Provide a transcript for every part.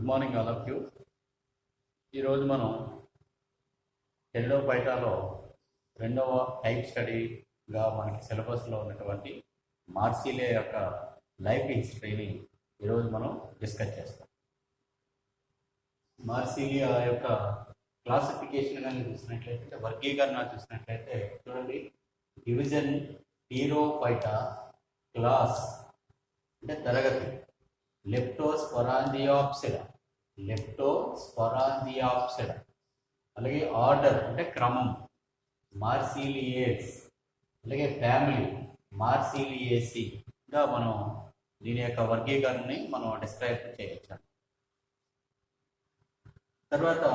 Good morning all of you. ఈరోజు మనం తెలుగు బయటలో రెండవ టైప్ స్టడీగా మనకి సిలబస్లో ఉన్నటువంటి మార్సిలియా యొక్క లైఫ్ హిస్టరీని ఈరోజు మనం డిస్కస్ చేస్తాం. మార్సిలియా యొక్క క్లాసిఫికేషన్ కానీ చూసినట్లయితే, వర్గీకరణ చూసినట్లయితే చూడండి, డివిజన్, టీరోఫైటా, క్లాస్ అంటే తరగతి, లెప్టోస్పొరాంజియాప్సిడా, అలాగే ఆర్డర్ అంటే క్రమం, మార్సిలియేస్, అలాగే ఫ్యామిలీ, మార్సిలియేసిగా మనం దీని యొక్క వర్గీకరణని మనం డిస్క్రైబ్ చేయొచ్చు. తర్వాత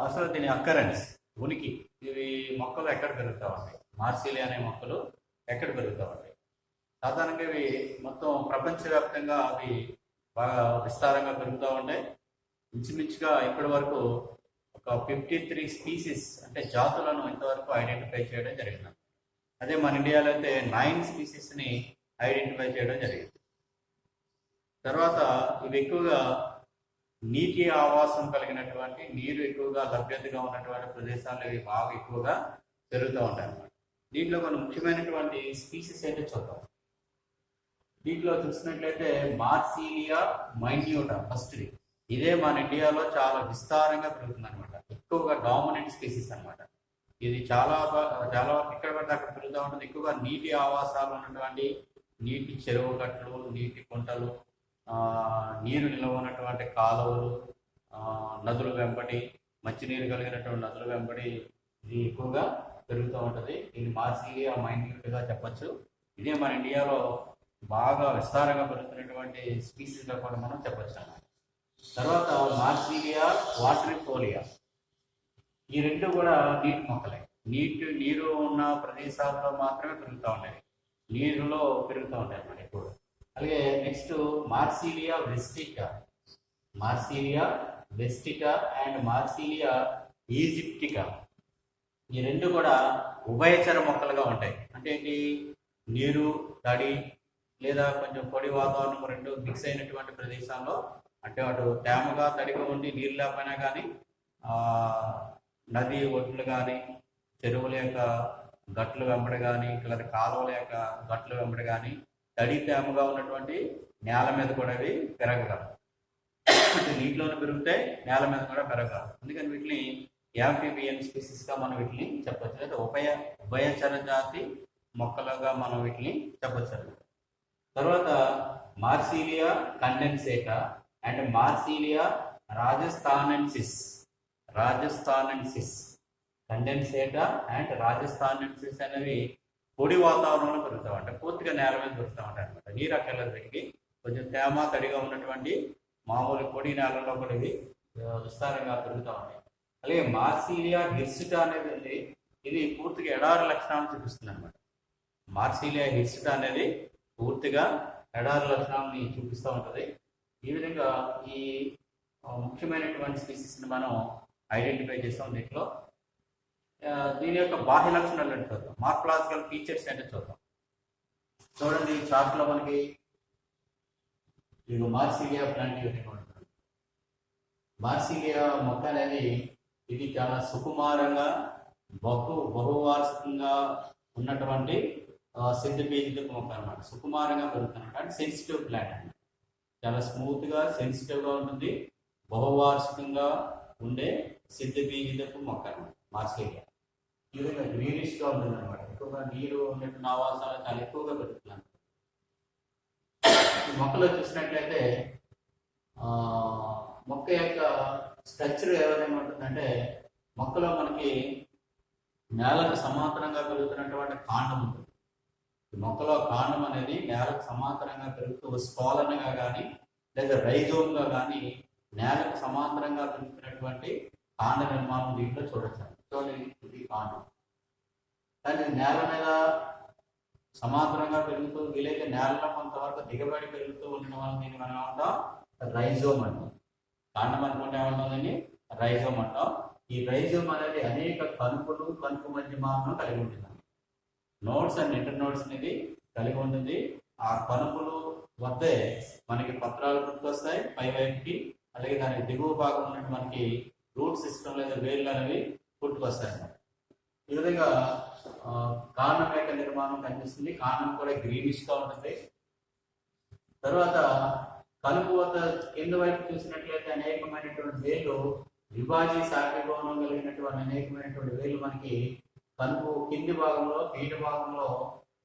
అసలు దీని అక్కరెన్స్, ఉనికి, ఇవి మొక్కలు ఎక్కడ పెరుగుతూ ఉంటాయి, మార్సిలియా అనే మొక్కలు ఎక్కడ పెరుగుతూ ఉంటాయి. సాధారణంగా ఇవి మొత్తం ప్రపంచవ్యాప్తంగా అవి బాగా విస్తారంగా పెరుగుతూ ఉంటాయి. ఇంచుమించుగా ఇప్పటి వరకు ఒక 53 స్పీసీస్ అంటే జాతులను ఇంతవరకు ఐడెంటిఫై చేయడం జరిగింది. అదే మన ఇండియాలో అయితే 9 స్పీసీస్ని ఐడెంటిఫై చేయడం జరిగింది. తర్వాత ఇవి ఎక్కువగా నీటి ఆవాసం కలిగినటువంటి, నీరు ఎక్కువగా లభ్యతగా ఉన్నటువంటి ప్రదేశాల్లో ఇవి బాగా ఎక్కువగా పెరుగుతూ ఉంటాయి అన్నమాట. దీంట్లో కొన్ని ముఖ్యమైనటువంటి స్పీసీస్ అయితే చూద్దాం. దీంట్లో చూసినట్లయితే మార్సిలియా మైన్యూటా ఫస్ట్ది. ఇదే మన ఇండియాలో చాలా విస్తారంగా పెరుగుతుంది అనమాట. ఎక్కువగా డామినెంట్ స్పీసీస్ అనమాట. ఇది చాలా ఎక్కడ పడితే అక్కడ పెరుగుతూ ఉంటుంది. ఎక్కువగా నీటి ఆవాసాలు ఉన్నటువంటి నీటి చెరువు గట్లు, నీటి కుంటలు, నీరు నిల్వ ఉన్నటువంటి కాలువలు, నదుల వెంబడి, మంచినీరు కలిగినటువంటి నదుల వెంబడి ఇది ఎక్కువగా పెరుగుతూ ఉంటుంది. ఇది మార్సిలియా మైన్యూట్గా చెప్పచ్చు. ఇదే మన ఇండియాలో బాగా విస్తారంగా పెరుగుతున్నటువంటి స్పీసీస్గా కూడా మనం చెప్పచ్చు అన్నమాట. తర్వాత మార్సిలియా క్వాడ్రిఫోలియా, ఈ రెండు కూడా నీటి మొక్కలే. నీరు ఉన్న ప్రదేశాల్లో మాత్రమే పెరుగుతూ ఉంటాయి, నీరులో పెరుగుతూ ఉంటాయి అన్నమాట ఎక్కువ. అలాగే నెక్స్ట్ మార్సిలియా వెస్టికా అండ్ మార్సిలియా ఈజిప్టికా, ఈ రెండు కూడా ఉభయచర మొక్కలుగా ఉంటాయి. అంటే ఏంటి, నీరు, తడి లేదా కొంచెం పొడి వాతావరణం రెండు మిక్స్ అయినటువంటి ప్రదేశాల్లో, అంటే అటు తేమగా తడిగా ఉండి నీరు లేకపోయినా కానీ, నది ఒడ్లు కానీ, చెరువుల యొక్క గట్లు వెంబడి కానీ, లేదా కాలువల యొక్క గట్లు వెంబడి కానీ తడి తేమగా ఉన్నటువంటి నేల మీద కూడా ఇవి పెరగగలవు. అంటే నీటిలోనే పెరిగితే నేల మీద కూడా పెరగగలవు. అందుకని వీటిని యాంఫీబియన్ స్పీసీస్గా మనం వీటిని చెప్పచ్చు, లేదా ఉభయచర జాతి మొక్కలుగా మనం వీటిని చెప్పచ్చు. తర్వాత మార్సిలియా కండెన్సేటా అండ్ మార్సిలియా రాజస్థానెన్సిస్. కండెన్సేటా అండ్ రాజస్థానెన్సిస్ అనేవి పొడి వాతావరణంలో పెరుగుతూ ఉంటాయి, పూర్తిగా నేల మీద పెరుగుతూ ఉంటాయి అనమాట. నీరు అక్కర్లేదు వీటికి, కొంచెం తేమ తడిగా ఉన్నటువంటి మామూలు పొడి నేలలో కూడా ఇవి విస్తారంగా పెరుగుతూ ఉంటాయి. అలాగే మార్సిలియా హిర్సుటా అనేది ఇది పూర్తిగా ఎడారి లక్షణాలను చూపిస్తుంది అనమాట. మార్సిలియా హిర్సుటా అనేది పూర్తిగా ఎడారి లక్షణాలని చూపిస్తూ ఉంటుంది. ఈ విధంగా ఈ ముఖ్యమైనటువంటి స్పీసీస్ని మనం ఐడెంటిఫై చేస్తాం. దీంట్లో దీని యొక్క బాహ్య లక్షణాలు అంటే చూద్దాం, మార్ఫలాజికల్ ఫీచర్స్ అంటే చూద్దాం. చూడండి, చార్ట్లో మనకి ఇది మార్సిలియా ప్లాంట్ ఉంటుంది. మార్సిలియా మొక్క అనేది ఇది చాలా సుకుమారంగా బహువార్షికంగా ఉన్నటువంటి సిద్ధపీజిక మొక్క అనమాట. సుకుమారంగా పెరుగుతున్నమాట, అంటే సెన్సిటివ్ ప్లాంట్ అనమాట. చాలా స్మూత్గా సెన్సిటివ్గా ఉంటుంది, బహువార్షికంగా ఉండే సిద్ధపీజిక మొక్క అనమాట మార్సిలియా. ఈ విధంగా గ్రీనిష్గా ఉంటుంది అనమాట. ఎక్కువగా నీరు ఉన్నటువంటి ఆవాసాలు చాలా ఎక్కువగా పెరుగుతున్నాయి. ఈ మొక్కలో చూసినట్లయితే మొక్క యొక్క స్ట్రక్చర్ ఏ విధంగా ఉంటుందంటే, మొక్కలో మనకి నేలకు సమాంతరంగా పెరుగుతున్నటువంటి కాండం ఉంటుంది. ఈ మొక్కలో కాండం అనేది నేలకు సమాంతరంగా పెరుగుతూ స్పాలనగా కానీ లేదా రైజోమ్గా కానీ నేలకు సమాంతరంగా పెరుగుతున్నటువంటి కాండ నిర్మాణం దీంట్లో చూడొచ్చు. ఇది కాండం, కానీ నేల మీద సమాంతరంగా పెరుగుతూ, వీలైతే నేలలో కొంతవరకు దిగబడి పెరుగుతూ ఉండడం వల్ల దీన్ని మనం ఏమంటాం, రైజోమ్ అంటాం. కాండం అనుకుంటే ఏమంటుందని రైజోమ్ అంటాం. ఈ రైజోమ్ అనేది అనేక కణుపులు, కణుపు మధ్యమాలను కలిగి ఉంటుంది. నోడ్స్ అండ్ ఇంటర్ నోడ్స్ అనేది కలిగి ఉంటుంది. ఆ కణుపులు వద్దే మనకి పత్రాలు పుట్టుకొస్తాయి పై వైపుకి, అలాగే దాని దిగువ భాగం నుండి మనకి రూట్ సిస్టమ్ లేదా వేర్లు అనేవి పుట్టుకొస్తాయి అన్నమాట. ఈ విధంగా కాండం యొక్క నిర్మాణం కనిపిస్తుంది. కాండం కూడా గ్రీనిష్ గా ఉంటుంది. తర్వాత కలుపు వద్ద కింద వైపు చూసినట్లయితే అనేకమైనటువంటి వేర్లు, విభాజీ శాఖభవనం కలిగినటువంటి అనేకమైనటువంటి వేర్లు మనకి కలుపు కింది భాగంలో పీట భాగంలో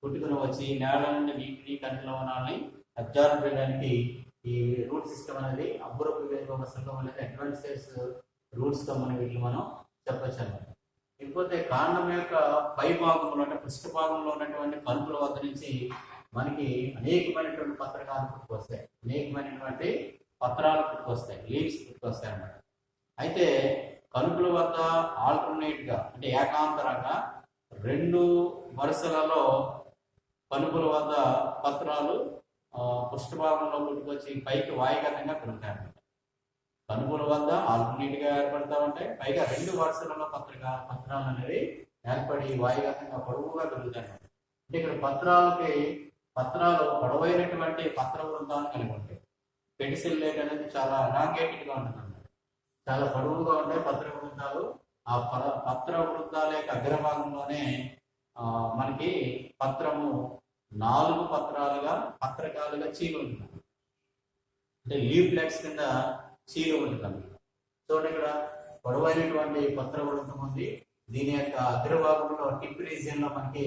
పుట్టుకుని వచ్చి నేల నుండి నీటిని ఖనిజ లవణాలని అబ్జార్బ్ చేయడానికి ఈ రూట్ సిస్టమ్ అనేది అబ్బురపు వ్యవస్థలో అనేది అడ్వాన్సెస్ రూట్ సిస్టమ్ అనే వీటిని మనం చెప్పచ్చు అన్నమాట. ఇకపోతే కాండం యొక్క పై భాగంలో అంటే పృష్ఠ భాగంలో ఉన్నటువంటి కలుపుల వద్ద నుంచి మనకి అనేకమైనటువంటి పత్రకాలు పుట్టుకొస్తాయి, అనేకమైనటువంటి పత్రాలు పుట్టుకొస్తాయి, లీవ్స్ పుట్టుకొస్తాయి అన్నమాట. అయితే కలుపుల వద్ద ఆల్టర్నేట్ గా అంటే ఏకాంతరంగా 2 వరుసలలో కలుపుల వద్ద పత్రాలు పృష్ఠభాగంలో పుట్టుకొచ్చి పైకి వాయుగతంగా పెరుగుతాయి అన్నమాట. కలుపుల వద్ద ఆల్టర్నేట్ గా ఏర్పడతా ఉంటాయి, పైగా 2 వరుసలలో పత్రాలు అనేవి ఏర్పడి వాయుగతంగా పొడవుగా పెరుగుతాయి అన్నమాట. అంటే ఇక్కడ పత్రాలు పొడవైనటువంటి పత్ర వృంతాన్ని కలిగి ఉంటాయి. పెడిసిల్లేట్ అనేది చాలా ఎలాంగేటెడ్ గా ఉంటుంది అన్నమాట, చాలా పొడవుగా ఉంటాయి పత్ర వృంతాలు. ఆ పత్ర వృంతాల యొక్క అగ్రభాగంలోనే మనకి పత్రము 4 పత్రకాలుగా చీలి ఉంటుంది, అంటే లీఫ్లెట్స్ కింద చీలి ఉంటుంది. చూడండి, ఇక్కడ పొడవైనటువంటి పత్ర వృంతం ఉంది. దీని యొక్క అగ్రభాగంలో టిప్ రీజియన్ లో మనకి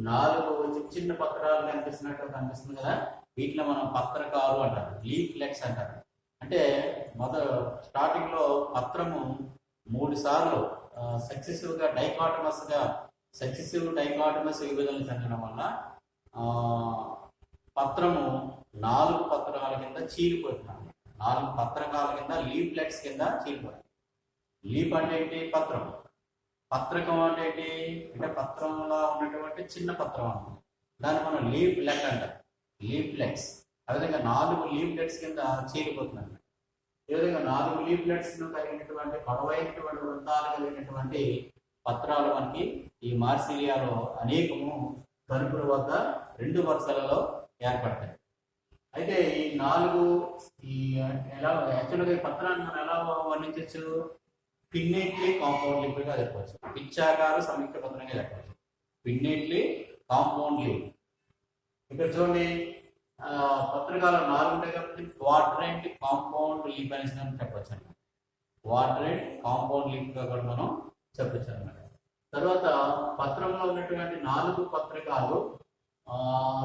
4 చిన్న పత్రాలు కనిపిస్తుంది కదా, వీటిలో మనం పత్రకాలు అంటారు, లీఫ్లెట్స్ అంటారు. అంటే స్టార్టింగ్ లో పత్రము 3 సార్లు సక్సెసివ్ డైకాటమస్ విభజన చెందడం వల్ల పత్రము 4 పత్రాల కింద చీలిపోతున్నాం. 4 పత్రకాల కింద లీఫ్లెట్స్ కింద చీలిపోతుంది. లీఫ్ అంటే ఏంటి? పత్రం. పత్రకం అంటే ఏంటి? అంటే పత్రంలో ఉన్నటువంటి చిన్న పత్రం అన్నమాట. దాన్ని మనం లీఫ్లెట్ అంటారు, లీఫ్లెట్స్. అదేవిధంగా 4 లీఫ్లెట్స్ కింద చీలిపోతుంది. ఈ విధంగా 4 లీఫ్లెట్స్ కలిగినటువంటి పొడవైనటువంటి వృత్తాలు కలిగినటువంటి పత్రాలు మనకి ఈ మార్సిలియాలో అనేకము కలుపుల వద్ద 2 వరుసలలో ఏర్పడతాయి. అయితే ఈ 4 ఎలా యాక్చువల్గా ఈ పత్రాన్ని మనం ఎలా వర్ణించవచ్చు? పిన్నెట్లీ కాంపౌండ్ లీఫ్ గా చెప్పవచ్చు, పిచ్చాకార సంయుక్త పత్రంగా చెప్పవచ్చు, పిన్నెట్లీ కాంపౌండ్ లీఫ్. ఇక్కడ చూడండి, పత్రికలు 4 ఉంటాయి కాబట్టి క్వాడ్రంట్ కాంపౌండ్ లీఫ్ అనేసి చెప్పచ్చు అన్నమాట. క్వాడ్రంట్ కాంపౌండ్ లీఫ్ గా కూడా మనం చెప్పచ్చు అన్నమాట. తర్వాత పత్రంలో ఉన్నటువంటి 4 పత్రికలు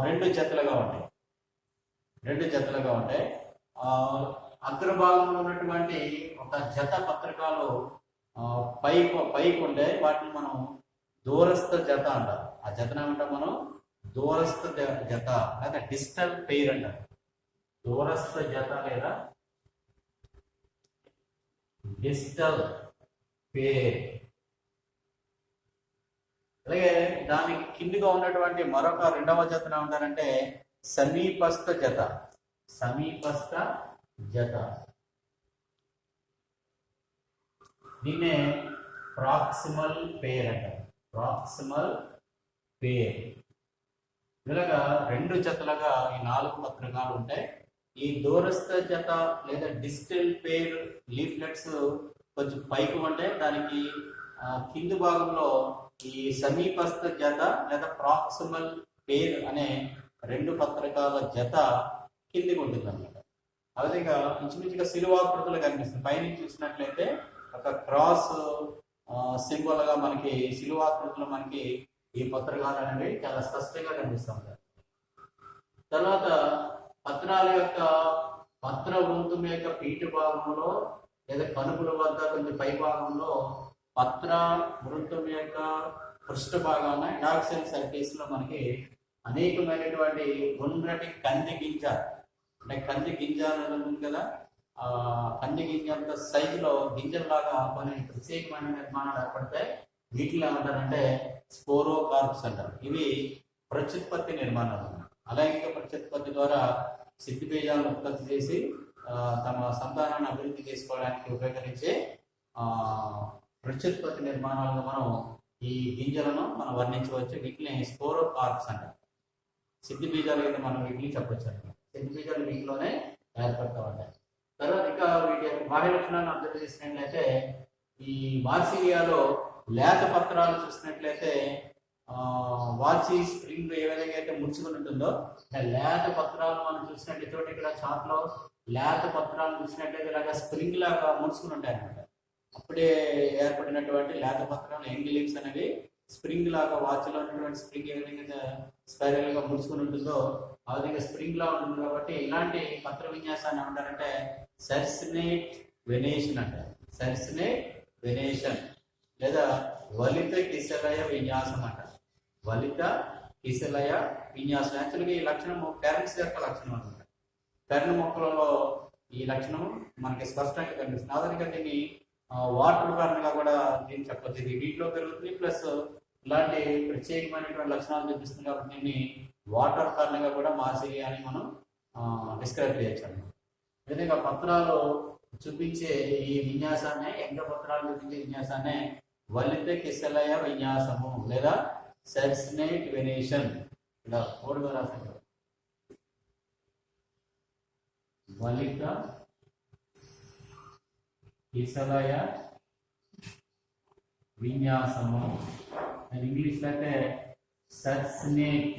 2 జతలుగా ఉంటాయి. అగ్రభాగంలో ఉన్నటువంటి ఒక జత పత్రికలు పైకి ఉండే వాటిని మనం దూరస్థ జత అంటారు. ఆ జతను ఏమంటాం మనం? దూరస్థ జత లేదా డిస్టల్ పెయిర్ అంటారు. దూరస్థ జత లేదా డిస్టల్ పెయిర్. అలాగే దానికి కిందిగా ఉన్నటువంటి మరొక 2వ జతను ఏమంటారంటే సమీపస్థ జత. దీన్నే ప్రాక్సిమల్ పెయిర్ అంటారు, ప్రాక్సిమల్ పెయిర్. ఇలాగా 2 జతలుగా ఈ 4 పత్రకాలు ఉంటాయి. ఈ దూరస్థ జత లేదా డిస్టల్ పెయిర్ లీఫ్లెట్స్ కొంచెం పైకి ఉంటే దానికి కింది భాగంలో ఈ సమీపస్థ జత లేదా ప్రాక్సిమల్ పెయిర్ అనే 2 పత్రకాల జత కిందికి ఉంటుంది అన్నమాట. అదేవిధంగా ఇంచుమించుగా శిలువాకృతులు కనిపిస్తుంది. పైనుంచి చూసినట్లయితే ఒక క్రాస్ సింబల్ గా మనకి శిలువాకృతులు మనకి ఈ పత్రకాలు అనేవి చాలా స్పష్టంగా కనిపిస్తుంటాయి. తర్వాత పత్రాల యొక్క పత్ర వృంతం యొక్క పీఠ భాగంలో లేదా కనుపుల వద్ద కొంచెం పై భాగంలో పత్ర వృంతం యొక్క పృష్ఠ భాగాన యాక్సిల్ సర్ఫేస్ లో మనకి అనేకమైనటువంటి గుండ్రటి కంది గింజ, అంటే కంది గింజ అనేది ఉంటుంది కదా, కంది గింజ అంత సైజులో గింజల్లాగా కొన్ని ప్రత్యేకమైన నిర్మాణాలు ఏర్పడతాయి. వీటిలో ఏమంటారంటే స్పోరోకార్ప్స్ అంటారు. ఇవి ప్రత్యుత్పత్తి నిర్మాణాలు. అలైంగిక ప్రత్యుత్పత్తి ద్వారా సిద్ధి బీజాలను ఉత్పత్తి చేసి తమ సంతానాన్ని అభివృద్ధి చేసుకోవడానికి ఉపయోగించే ప్రత్యుత్పత్తి నిర్మాణాలను మనం ఈ గింజలను మనం వర్ణించవచ్చు. వీటిని స్పోరోకార్ప్స్ అంటారు. సిద్ధి బీజాలు అయితే మనం వీటిని చెప్పచ్చు. సెంట్రిఫ్యూగల్ వింగ్ లోనే ఏర్పడతా ఉంటాయి. తర్వాత ఇంకా వీటి యొక్క బాహ్య లక్షణాలను అబ్జర్వ్ చేసినట్లయితే ఈ మార్సిలియాలో లేత పత్రాలు చూసినట్లయితే వాచి స్ప్రింగ్ ఏ విధంగా అయితే ముడుచుకుని ఉంటుందో లేత పత్రాలు మనం చూసినట్లయితే చూడండి ఇక్కడ చార్ట్ లో లేత పత్రాలు చూసినట్లయితే ఇలాగా స్ప్రింగ్ లాగా ముడుచుకుని ఉంటాయి అనమాట. అప్పుడే ఏర్పడినటువంటి లేత పత్రాలు ఎంగిలింగ్స్ అనేవి స్ప్రింగ్ లాగా వాచ్ లో ఉన్నటువంటి స్ప్రింగ్ ఏ విధంగా స్పైరల్ గా ముడుచుకుని ఉంటుందో ఆ విధంగా స్ప్రింగ్ లా ఉంటుంది. కాబట్టి ఇలాంటి పత్ర విన్యాసాన్ని ఏమంటారంటే సర్సినేట్ వెనేషన్ అంటారు. సర్సినేట్ వెనేషన్ లేదా వలిత కిసలయ విన్యాసం అంటారు. వలిత కిసలయ విన్యాసం. యాక్చువల్గా ఈ లక్షణము ఫెర్న్స్ యొక్క లక్షణం అనమాట. ఫెర్న్ మొక్కలలో ఈ లక్షణం మనకి స్పష్టంగా కనిపిస్తుంది. ఆధునిక దీన్ని వాటర్ కారణంగా కూడా దీన్ని చెప్పచ్చు. ఇది వీటిలో పెరుగుతుంది, ప్లస్ ఇలాంటి ప్రత్యేకమైనటువంటి లక్షణాలు చూపిస్తుంది కాబట్టి దీన్ని వాటర్ కారణంగా కూడా మార్సిలియా అని మనం డిస్క్రైబ్ చేయొచ్చు. విధంగా పత్రాలు చూపించే ఈ విన్యాసాన్ని, ఎంగ పత్రాలు చూపించే విన్యాసాన్ని వలిత కిసలయ విన్యాసము లేదా సర్సినేట్ వెనేషన్ ఇలా కోడ్గా రాశారు. వలిత కిసలయ విన్యాసము ఇంగ్లీష్ లో అయితే సర్సినేట్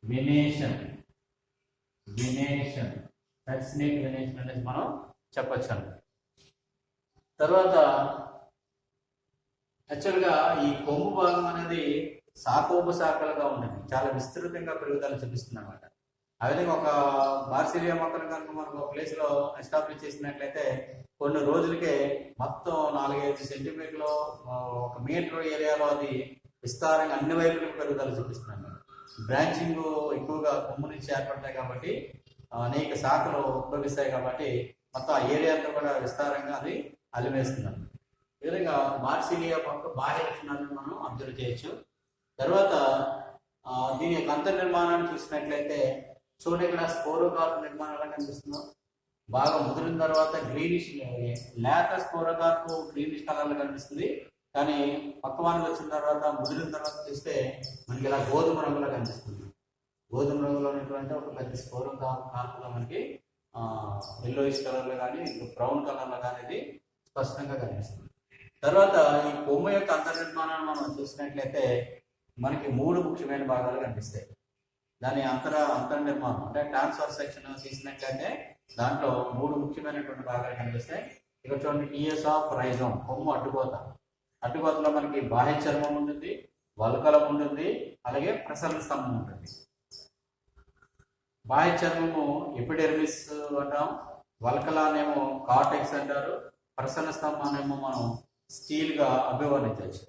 వెనేషన్ సర్సినేట్ వెనేషన్ అనేది మనం చెప్పచ్చు. తర్వాత యాక్చువల్గా ఈ కొమ్ము భాగం అనేది శాఖోపశాఖలుగా ఉంటుంది, చాలా విస్తృతంగా పెరుగుదల చూపిస్తుంది అనమాట. ఆ విధంగా ఒక మార్సిలియా మొక్కను కనుక మనం ఒక ప్లేస్ లో ఎస్టాబ్లిష్ చేసినట్లయితే కొన్ని రోజులకే మొత్తం 4-5 సెంటీమీటర్లు 1 మీటర్ ఏరియాలో అది విస్తారంగా అన్ని వైపులకు పెరుగుదల చూపిస్తుంది అనమాట. బ్రాంచింగ్ ఎక్కువగా కొమ్ము నుంచి ఏర్పడతాయి కాబట్టి అనేక శాఖలు ఉద్భవిస్తాయి కాబట్టి మొత్తం ఆ ఏరియా అంతా కూడా విస్తారంగా అది అలివేస్తుంది. ఈ విధంగా మార్సిలియా మొక్క బాహ్య లక్షణాలను మనం అబ్జర్వ్ చేయొచ్చు. తర్వాత దీని యొక్క అంతర్ నిర్మాణాన్ని చూసినట్లయితే చూడండి, ఇక్కడ స్పోరోకార్ప్ నిర్మాణం ఎలా కనిపిస్తుందో. బాగా ముదిరిన తర్వాత గ్రీనిష్ లేత స్పోరోకార్ప్ గ్రీనిష్ కలర్ లో కనిపిస్తుంది. కానీ పక్వానికి వచ్చిన తర్వాత ముదిరిన తర్వాత చూస్తే మనకి ఇలా గోధుమ రంగులో కనిపిస్తుంది. గోధుమ రంగులో ఉన్నటువంటి ఒక పెద్ద స్పోరోకార్ప్లో మనకి ఎల్లోయిష్ కలర్ లో కానీ బ్రౌన్ కలర్ లో కానీ ఇది స్పష్టంగా కనిపిస్తుంది. తర్వాత ఈ కొమ్ము యొక్క అంతర్ నిర్మాణాన్ని మనం చూసినట్లయితే మనకి 3 ముఖ్యమైన భాగాలు కనిపిస్తాయి. దాని అంతర్ నిర్మాణం అంటే ట్రాన్స్ఫర్ సెక్షన్ తీసినట్లయితే దాంట్లో 3 ముఖ్యమైనటువంటి భాగాలు కనిపిస్తాయి. ఇక్కడ చూడండి, టిఎస్ ఆఫ్ రైజోమ్ కొమ్ము అడ్డుకోతలో మనకి బాహ్య చర్మం ఉంటుంది, వల్కలం ఉంటుంది, అలాగే ప్రసరణ స్తంభం ఉంటుంది. బాహ్య చర్మము ఎపిడెర్మిస్ అంటాం, వల్కలానేమో కార్టెక్స్ అంటారు, ప్రసరణ స్తంభానేమో మనం స్టీల్ గా అభివర్ణించవచ్చు.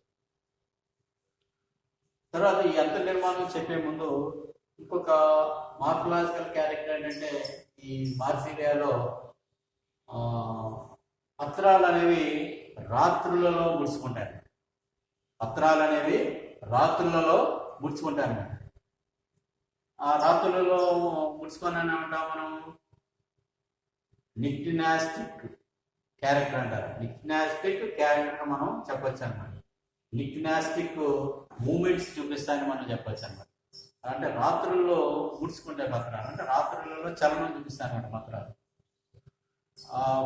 తర్వాత ఈ అంతర్ నిర్మాణం చెప్పే ముందు ఇంకొక మార్ఫలాజికల్ క్యారెక్టర్ ఏంటంటే ఈ మార్సిలియాలో పత్రాలు అనేవి రాత్రులలో ముడుచుకుంటాయి. ఆ రాత్రులలో ముడుచుకొని అంటాం మనం నిక్టినాస్టిక్ క్యారెక్టర్ అంటారు. నిక్టినాస్టిక్ క్యారెక్టర్ మనం చెప్పొచ్చు అనమాట. నిక్టినాస్టిక్ మూమెంట్స్ చూపిస్తాయని మనం చెప్పొచ్చు అనమాట. అంటే రాత్రుల్లో ముడుచుకుంటే పత్రాలు అంటే రాత్రులలో చలనం చూపిస్తాయి అనమాట పత్రాలు.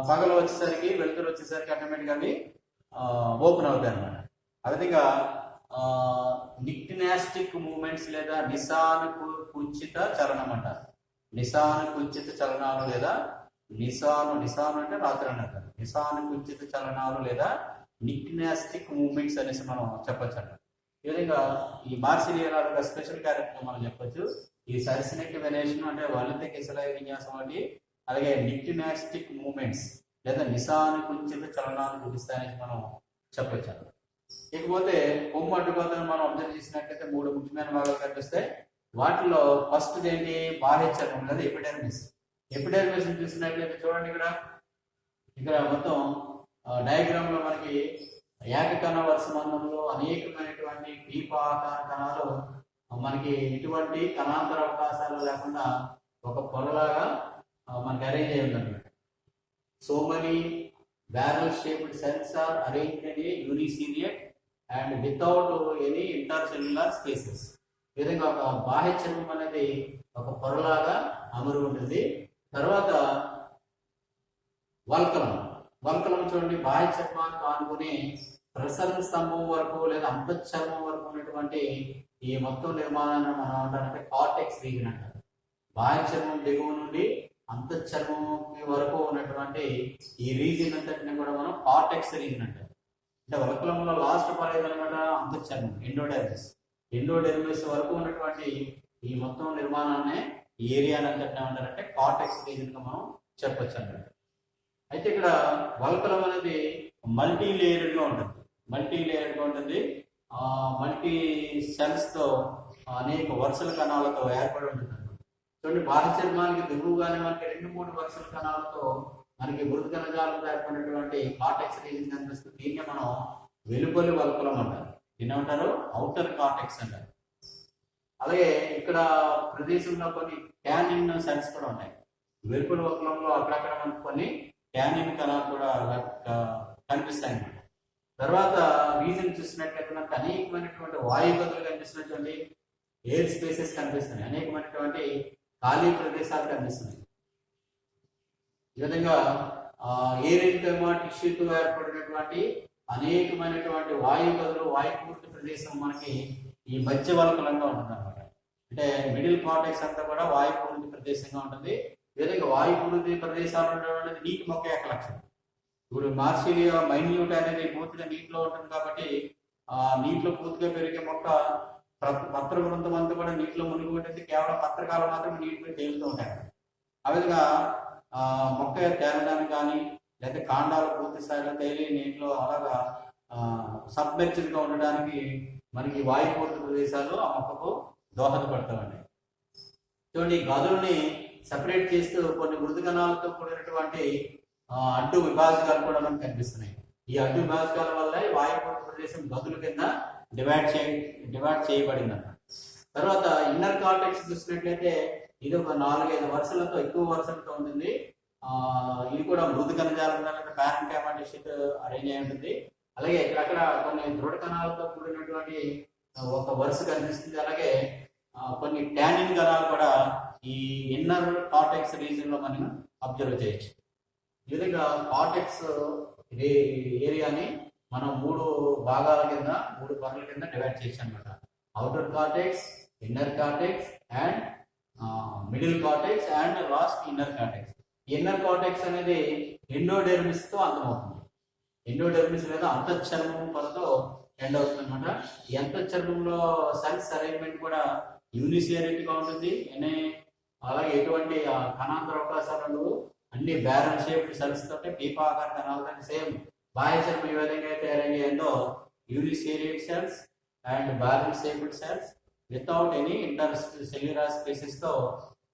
పగలు వచ్చేసరికి వెలుతురు వచ్చేసరికి ఆటోమేటిక్గా అవి ఓపెన్ అవుతాయి అనమాట. ఆ విధంగా నిక్టినాస్టిక్ మూమెంట్స్ లేదా నిశానుకుంచిత చలనం అంటారు. నిశానుకుంచిత చలనాలు లేదా నిశాను అంటే రాత్రి అంటారు. నిశానుకుంచిత చలనాలు లేదా నిక్టినాస్టిక్ మూమెంట్స్ అనేసి మనం చెప్పొచ్చు అంట. ఈ విధంగా ఈ మార్సిలియా స్పెషల్ క్యారెక్టర్ మనం చెప్పొచ్చు. ఈ సర్సినేట్ వెనేషన్ అంటే వలిత కిసలయ విన్యాసం వంటి, అలాగే నిక్టినాస్టిక్ మూమెంట్స్ లేదా నిశానుకుంచిత చలనాలు చూపిస్తాయని మనం చెప్పొచ్చు. ఇకపోతే కొమ్ము అడ్డుకోతను మనం అబ్జర్వ్ చేసినట్లయితే 3 ముఖ్యమైన భాగాలు కనిపిస్తాయి. వాటిలో ఫస్ట్ ఏంటి, బాహ్య చర్మం లేదా ఎపిడెర్మిస్. ఎపిడెర్మిస్ చూసినట్లయితే చూడండి, ఇక్కడ మొత్తం డయాగ్రామ్ లో మనకి ఏకకణ వర్షమందంలో అనేకమైనటువంటి పీపాకార కణాలు మనకి ఎటువంటి కణాంతర అవకాశాలు లేకుండా ఒక పొరలాగా మనకి అరేంజ్ అయి ఉందన్నమాట. So many barrel shaped cells are arranged in a uniseriate and without any intercellular spaces. ఈ విధంగా ఒక బాహ్య చర్మం అనేది ఒక పొరలాగా అమరు ఉంటుంది. తర్వాత వల్కలం. వల్కలం చూడండి, బాహ్య చర్మానికి ఆనుకుని ప్రసరణ స్తంభం వరకు లేదా అంతఃచర్మం వరకు ఉన్నటువంటి ఈ మొత్తం నిర్మాణాన్ని మనం ఏమంటారంటే కార్టెక్స్ రీజన్ అంటారు. బాహ్య చర్మం దిగువ నుండి అంతఃచర్మం వరకు ఉన్నటువంటి ఈ రీజన్ అంతటిని కూడా మనం కార్టెక్స్ రీజన్ అంటారు. అంటే వల్కలంలో లాస్ట్ పార్ట్ ఏదనమాట అంతఃచర్మం, ఎండోడెర్మిస్. ఎండోడెర్మిస్ వరకు ఉన్నటువంటి ఈ మొత్తం నిర్మాణాన్ని ఈ ఏరియాని అంతటిని ఏమంటారంటే కార్టెక్స్ రీజన్ గా మనం చెప్పొచ్చు అన్నమాట. అయితే ఇక్కడ వల్కలం అనేది మల్టీ లేయర్డ్ గా ఉంటుంది. మల్టీ సెల్స్ తో అనేక వరుసల కణాలతో ఏర్పడి ఉంటుంది. చూడండి, బాహ్య చర్మానికి దిగువగానే మనకి 2-3 వరుసల కణాలతో మనకి మృదు కణజాలంతో ఏర్పడినటువంటి కార్టెక్స్ రీజన్ కనిపిస్తుంది. దీన్ని మనం వెలుపలి వల్కలం అంటారు. దీన్ని ఏమంటారు? ఔటర్ కార్టెక్స్ అంటారు. అలాగే ఇక్కడ ప్రదేశంలో కొన్ని ట్యానిన్ సెల్స్ కూడా ఉన్నాయి. వెలుపలి వల్కలంలో అక్కడక్కడ మనకు కొన్ని ట్యానిన్ కణాలు కూడా కనిపిస్తాయి అన్నమాట. తర్వాత రీజన్ చూసినట్లయితే మనకు అనేకమైనటువంటి వాయు గదులు కనిపిస్తున్నటువంటి ఎయిర్ స్పేసెస్ కనిపిస్తున్నాయి. అనేకమైనటువంటి ఖాళీ ప్రదేశాలు కనిపిస్తున్నాయి. ఈ విధంగా ఏరెంకమా టిష్యూతో ఏర్పడినటువంటి అనేకమైనటువంటి వాయు గదులు, వాయుపూరిత ప్రదేశం మనకి ఈ మధ్య వల్కలంగా ఉంటుంది అనమాట. అంటే మిడిల్ కార్టెక్స్ అంతా కూడా వాయుపూరిత ప్రదేశంగా ఉంటుంది. ఈ విధంగా వాయుపూరిత ప్రదేశాలు ఉండడం నీటి మొక్క యొక్క లక్షణం. ఇప్పుడు మార్సిలియా మైన్యూట్ అనేది పూర్తిగా నీటిలో ఉంటుంది కాబట్టి ఆ నీటిలో పూర్తిగా పెరిగే మొక్క పత్ర బృందం అంతా కూడా నీటిలో మునిగి ఉంటుంది. కేవలం పత్రకాలు మాత్రం నీటి మీద తేలుతూ ఉంటాయి. ఆ విధంగా మొక్క తేలడానికి కానీ లేదా కాండాలు పూర్తి స్థాయిలో తేలి నీటిలో అలాగా సబ్మెర్జ్డ్ గా ఉండడానికి మనకి వాయుపూరిత ప్రదేశాలు ఆ మొక్కకు దోహదపడతామండి. చూడండి, గదుల్ని సెపరేట్ చేస్తూ కొన్ని మృదు కణాలతో కూడినటువంటి అడ్డు విభాజకాలు కూడా మనకు కనిపిస్తున్నాయి. ఈ అడ్డు విభాజకాల వల్ల వాయుపూరిత ప్రదేశం గదుల కింద డివైడ్ చేయబడింది అన్నమాట. తర్వాత ఇన్నర్ కార్టెక్స్ చూసినట్లయితే ఇది ఒక 4-5 వరుసలతో, ఎక్కువ వరుసలతో ఉంటుంది. ఇది కూడా మృదు కణజాలం ప్యారెంకైమా టిష్యూతో అరేంజ్ అయి ఉంటుంది. అలాగే ఇక్కడక్కడ కొన్ని దృఢ కణాలతో కూడినటువంటి ఒక వరుస కనిపిస్తుంది. అలాగే కొన్ని ట్యానిన్ కణాలు కూడా ఈ ఇన్నర్ కార్టెక్స్ రీజన్ లో మనం అబ్జర్వ్ చేయొచ్చు. ఈ విధంగా కార్టెక్స్ ఏరియాని మనం 3 భాగాల కింద, 3 పొరల కింద డివైడ్ చేయొచ్చు అనమాట. Outer cortex, inner cortex and middle cortex and last inner cortex. Inner cortex అనేది ఎండోడెర్మిస్ తో అంతమవుతుంది. ఎండోడెర్మిస్ లేదా అంతఃచర్మం పొరతో ఎండ్ అవుతుంది అనమాట. ఈ అంతఃచర్మంలో సెల్స్ అరేంజ్మెంట్ కూడా యూనిసియరెంట్ గా ఉంటుంది. అలాగే ఎటువంటి కణాంతర అవకాశాలు ఉండవు. అన్ని బ్యారల్ షేప్డ్ సెల్స్ తోటి పీపాకార కణాలతో సేమ్ బాహ్య చర్మం ఏ విధంగా అయితే అరేంజ్ అయ్యిందో uniseriate cells and barrel shaped cells without any inter cellular spaces తో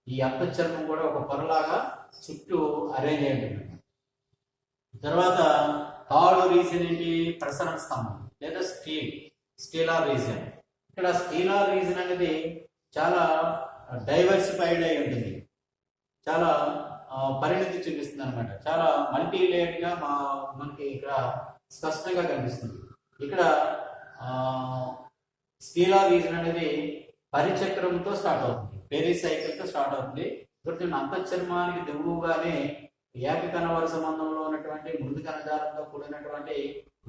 ఈ అంతఃచర్మం కూడా ఒక పొరలాగా చుట్టూ అరేంజ్ అయి ఉంటుంది. తర్వాత థర్డ్ రీజన్ ఏంటి? ప్రసరణ స్తంభం లేదా స్టీలార్ రీజన్. ఇక్కడ స్టీలార్ రీజన్ అనేది చాలా డైవర్సిఫైడ్ అయి ఉంటుంది. చాలా పరిణతి చూపిస్తుంది అనమాట. చాలా మల్టీ లేయర్డ్ గా మనకి ఇక్కడ స్పష్టంగా కనిపిస్తుంది. ఇక్కడ స్టీలార్ రీజన్ అనేది పరిచక్రంతో స్టార్ట్ అవుతుంది, పెరిసైకిల్ తో స్టార్ట్ అవుతుంది. అంతఃచర్మానికి దిగువగానే ఏకకణ వరుస మందంలో ఉన్నటువంటి మృదు కణజాలంతో కూడినటువంటి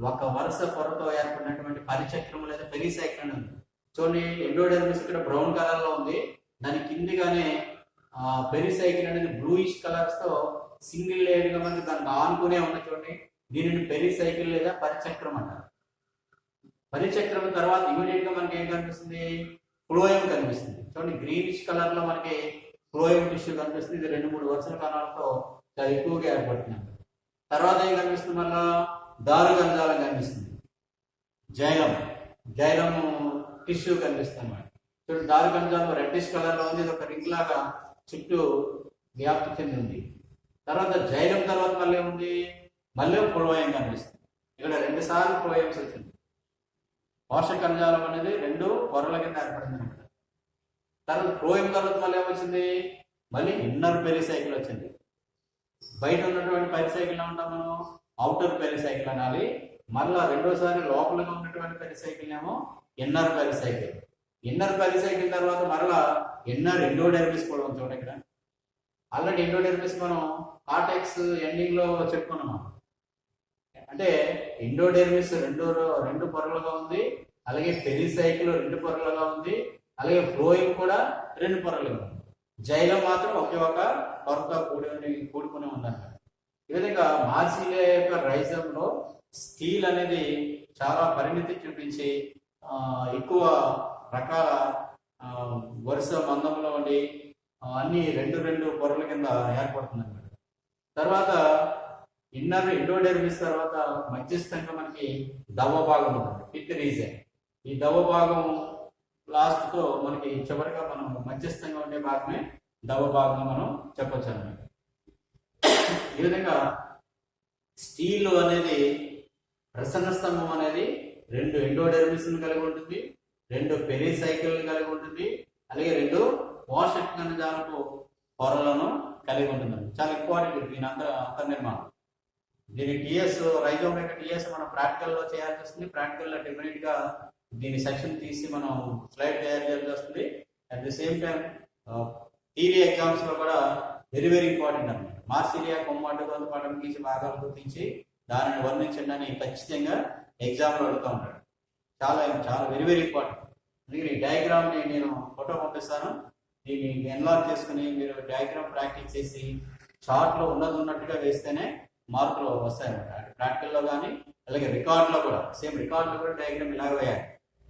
ఒక వరుస పొరతో ఏర్పడినటువంటి పరిచక్రం లేదా పెరిసైకిల్ అని ఉంది. చూడండి, ఎండోడెర్మిస్ ఇక్కడ బ్రౌన్ కలర్ లో ఉంది. దాని కిందిగానే పెరిసైకిల్ అనేది బ్లూయిష్ కలర్స్ తో సింగిల్ లేయర్ గా మనకి దానికి ఆనుకునే ఉంది. చూడండి, దీనిని పెరిసైకిల్ లేదా పరిచక్రం అంటారు. పరిచక్రం తర్వాత ఇమీడియట్ గా మనకి ఏం కనిపిస్తుంది? ఫ్లోయం కనిపిస్తుంది. చూడండి, గ్రీనిష్ కలర్ లో మనకి ఫ్లోయం టిష్యూ కనిపిస్తుంది. ఇది 2-3 వరుసల కణాలతో చాలా ఎక్కువగా ఏర్పడుతుంది. తర్వాత ఏం కనిపిస్తుంది? మళ్ళా దారు కణజాలం కనిపిస్తుంది. జైలం టిష్యూ కనిపిస్తుంది అన్నమాట. చూడండి, దారు కణజాలం రెడ్డిష్ కలర్ లో ఉంది. ఇది ఒక రింగ్ లాగా చుట్టూ వ్యాప్తి చెంది ఉంది. తర్వాత జైలం తర్వాత మళ్ళీ ఉంది, మళ్ళీ ఫ్లోయం కనిపిస్తుంది. ఇక్కడ 2 సార్లు ఫ్లోయమ్స్ వచ్చింది. పోషక కణజాలం అనేది 2 పొరల కింద ఏర్పడింది అనమాట. తర్వాత ఫ్లోయం తర్వాత మళ్ళీ ఏమొచ్చింది? మళ్ళీ ఇన్నర్ పెరిసైకిల్ వచ్చింది. బయట ఉన్నటువంటి పెరిసైకిల్ ఉంటాం మనం, అవుటర్ పెరిసైకిల్ అనాలి. మళ్ళా రెండోసారి లోపలగా ఉన్నటువంటి పెరిసైకిల్ ఏమో ఇన్నర్ పెరిసైకిల్. ఇన్నర్ పెరిసైకిల్ తర్వాత మరలా ఇన్నర్ ఎండోడెర్మిస్ కూడా ఉంది చూడండి ఇక్కడ. ఆల్రెడీ ఎండోడెర్మిస్ మనం కార్టెక్స్ ఎండింగ్ లో చెప్పుకున్నాం. అంటే ఎండోడెర్మిస్ రెండు పొరలుగా ఉంది, అలాగే పెరిసైకిల్ 2 పొరలుగా ఉంది, అలాగే ఫ్లోయిమ్ కూడా 2 పొరలుగా ఉంది. జైలం మాత్రం ఒకే ఒక పొరతో కూడుకుని ఉందన్నమాట. ఈ విధంగా మార్సిలియా యొక్క రైజంలో స్టీల్ అనేది చాలా పరిణితి చూపించి ఎక్కువ రకాల వరుస మందంలో ఉండి అన్ని 2 పొరల కింద ఏర్పడుతుంది అన్నమాట. తర్వాత ఇన్నర్ ఎండోడెర్మిస్ తర్వాత మధ్యస్థంగా మనకి దవ భాగం ఉంటుంది, పిత్ రీజన్. ఈ దవ భాగం లాస్ట్ తో మనకి చివరిగా మనం మధ్యస్థంగా ఉండే భాగమే దవ భాగం మనం చెప్పొచ్చు అన్నమాట. ఈ విధంగా స్టీల్ అనేది ప్రసన్న స్తంభం అనేది 2 ఎండోడెర్మిస్ కలిగి ఉంటుంది, 2 పెరిసైకిల్ కలిగి ఉంటుంది, అలాగే 2 పోషక కణజాలపు పొరలను కలిగి ఉంటుంది. చాలా ఇంపార్టెంట్ దీని అంతర్నిర్మాణం. దీని టీఎస్ రైజోమ్ యొక్క టీఎస్ మనం ప్రాక్టికల్ లో చేయాల్సి వస్తుంది. ప్రాక్టికల్ లో డెఫినెట్ గా దీని సెక్షన్ తీసి మనం స్లైడ్ తయారు చేయాల్సి వస్తుంది. At the same time theory exams లో కూడా వెరీ వెరీ ఇంపార్టెంట్ అన్నమాట. మార్సిలియా కొమ్మాటుతో పాఠం గీసి భాగాలు గుర్తించి దానిని వర్ణించండి అని ఖచ్చితంగా ఎగ్జామ్ లో అడుగుతూ ఉంటాడు. చాలా చాలా వెరీ వెరీ ఇంపార్టెంట్. అందుకని ఈ డయాగ్రామ్ ని నేను ఫోటో పంపిస్తాను. దీన్ని ఎన్లార్జ్ చేసుకుని మీరు డయాగ్రామ్ ప్రాక్టీస్ చేసి చార్ట్ లో ఉన్నట్టుగా వేస్తేనే మార్కులు వస్తాయన్నమాట. ప్రాక్టికల్లో కానీ అలాగే రికార్డులో కూడా సేమ్ రికార్డులో కూడా డయాగ్రామ్ ఇలాగ వేయాలి.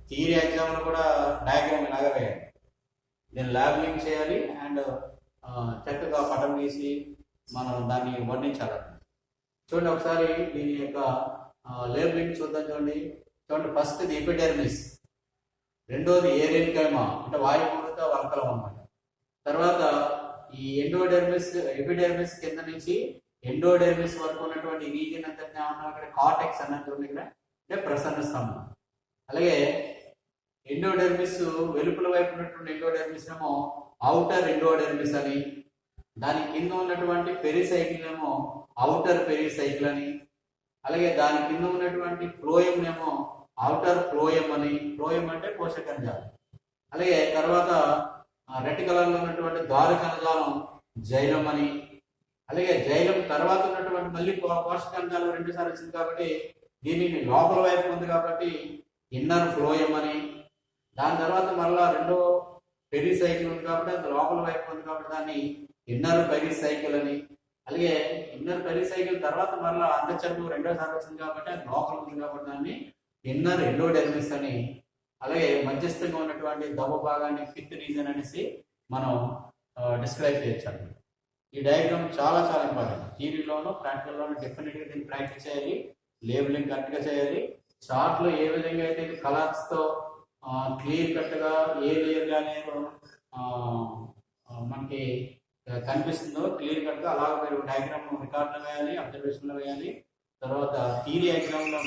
థియరీ ఎగ్జామ్ లో కూడా డయాగ్రామ్ ఇలాగ వేయాలి. దీన్ని ల్యాబింగ్ చేయాలి అండ్ చక్కగా పటం గీసి మనం దాన్ని వర్ణించాలి. చూడండి ఒకసారి దీని యొక్క లేబులింగ్ చూద్దాం. చూడండి ఫస్ట్ ది ఎపిడెర్మిస్, రెండోది ఏరియన్కైమా అంటే వాయుపూరిత వల్కలం అన్నమాట. తర్వాత ఈ ఎపిడెర్మిస్ కింద నుంచి ఎండోడెర్మిస్ వరకు ఉన్నటువంటి రీజియన్ అంతా ఇక్కడ కార్టెక్స్ అన్నట్టు ఉంది ఇక్కడ, అంటే ప్రసన్న స్తంభం. అలాగే ఎండోడెర్మిస్ వెలుపల వైపు ఉన్నటువంటి ఎండోడెర్మిస్ ఏమో ఔటర్ ఎండోడెర్మిస్ అని, దాని కింద ఉన్నటువంటి పెరిసైకిల్ ఏమో ఔటర్ పెరిసైకిల్ అని, అలాగే దాని కింద ఉన్నటువంటి ఫ్లోయం ఏమో ఔటర్ ఫ్లోయం అని. ఫ్లోయం అంటే పోషక కణజాలం. అలాగే తర్వాత రెడ్ కలర్ లో ఉన్నటువంటి ద్వార కణజాలం జైలం అని. అలాగే జైలం తర్వాత ఉన్నటువంటి మళ్ళీ పోషక కణజాలం 2 సార్లు వచ్చింది కాబట్టి దీనిని లోపల వైపు ఉంది కాబట్టి ఇన్నర్ ఫ్లోయం అని. దాని తర్వాత మళ్ళా రెండో పెరిసైకిల్ ఉంది కాబట్టి అది లోపల వైపు ఉంది కాబట్టి దాన్ని ఇన్నర్ పెరిసైకిల్ అని. అలాగే ఇన్నర్ పెరిసైకిల్ తర్వాత మళ్ళీ అందచర్మం 2వ సార్లు వచ్చింది కాబట్టి అది లోపల ఉంది కాబట్టి దాన్ని ఇన్నర్ ఎండోడెర్మిస్ అని. అలాగే మధ్యస్థంగా ఉన్నటువంటి దవ భాగాన్ని పిత్ రీజన్ అనేసి మనం డిస్క్రైబ్ చేయొచ్చు. ఈ డయాగ్రామ్ చాలా చాలా ఇంపార్టెంట్. థియరీలోనూ ప్రాక్టికల్లోనూ డెఫినెట్గా దీన్ని ప్రాక్టీస్ చేయాలి. లేబులింగ్ కరెక్ట్గా చేయాలి. చార్ట్ లో ఏ విధంగా అయితే కలర్స్ తో క్లియర్ కట్ గా ఏ లేయర్ గా మనకి కనిపిస్తుందో క్లియర్ కట్ గా అలాగే మీరు డయాగ్రామ్ రికార్డ్ లో వేయాలి, అబ్జర్వేషన్ లో వేయాలి. తర్వాత థియరీ ఎగ్జామ్ లో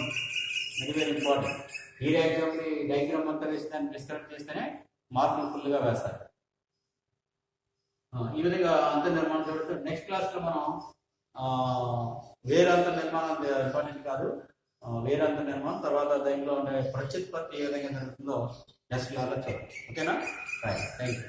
very very important. Theory exam ని డయాగ్రామ్ అంతా వేసి దాన్ని డిస్క్రైబ్ చేస్తేనే మార్కులు ఫుల్ గా వేస్తారు. ఈ విధంగా అంతర్నిర్మాణం జరుగుతుంది. నెక్స్ట్ క్లాస్ లో మనం వేరే అంతర్నిర్మాణం ఇంపార్టెంట్ కాదు, వేరే అంతర్నిర్మాణం తర్వాత దాంట్లో ఉండే ప్రత్యుత్పత్తి ఏ విధంగా జరుగుతుందో నెక్స్ట్ క్లాస్ లో చూద్దాం. ఓకేనా? Right, thank you.